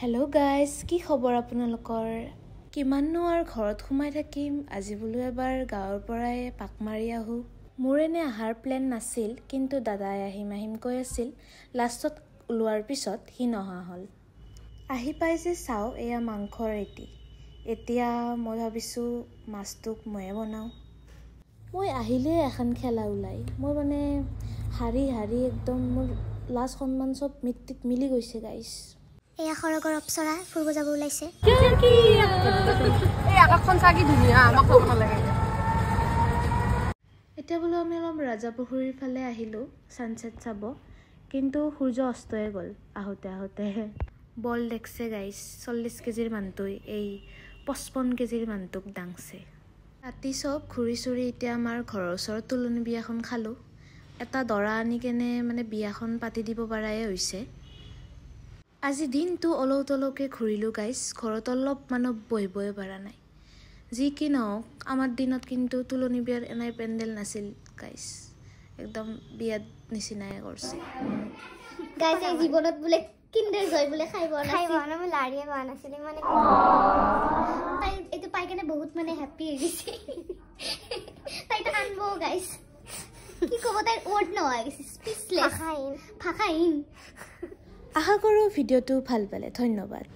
Hello' guys, কি খবৰ আপোনালোকৰ? কিমাননো আৰু ঘৰত সোমাই থাকিম, আজি বোলো এবাৰ গাঁৱৰ পৰাই পাক মাৰি আহোঁ। মোৰ এনে অহাৰ প্লেন নাছিল, কিন্তু দাদাই আহিম কৈ আছিল। লাষ্টত ওলোৱাৰ পিছত সি নহা হ'ল। আহি পাই যে চাওঁ, এয়া মাংসৰ ৰেডি। এতিয়া মই ভাবিছোঁ মাছটোক ময়ে বনাওঁ। মই আহিলেই এখন খেলা ওলাই। মই মানে হাৰি একদম মোৰ লাজ সন্মান চব মিট্টিত মিলি গৈছে গাইজ। এয়া খৰগৰ অপ্সৰা ফুৰিব যাব ওলাইছে। এই আকাশখন চাকি ধুনীয়া, আমাক ক'ব নালাগে। এতিয়া বোলো আমি অলপ ৰাজাপুখুৰীৰ ফালে আহিলোঁ ছানছেট চাব, কিন্তু সূৰ্য অস্তয়ে গ'ল আহোঁতে। বল দেখছে গাইজ, 40 কেজিৰ মানুহটোই এই 55 কেজিৰ মানুহটোক দাংছে। ৰাতি চব ঘূৰি চুৰি এতিয়া আমাৰ ঘৰৰ ওচৰত তুলনি বিয়াখন খালোঁ। এটা দৰা আনি কেনে মানে বিয়াখন পাতি দিব পৰাই হৈছে। আজি দিনটো অলৌকে ঘূৰিলোঁ গাইজ, ঘৰত অলপ মানুহ বহিবই পৰা নাই। যি কি নহওক, আমাৰ দিনত কিন্তু তুলনি বিয়াৰ এনেই পেণ্ডেল নাছিল গাইজ, একদম বিয়াত নিচিনাই কৰিছে। গাইজ এই জীৱনত বোলে কিণ্ডাৰ জয় বোলে খাই পোৱা নাই, মই লাৰিয়ে পোৱা নাছিলোঁ। মানে তাই এইটো পাই কেনে বহুত মানে হেপ্পী হৈ গৈছে। তাইতো আনব গাইজ, কি ক'ব, তাইৰ ৱৰ্ড নহয়, স্পীচলেছ, ভাষাহীন। আশা কৰোঁ ভিডিঅ'টো ভাল পালে, ধন্যবাদ।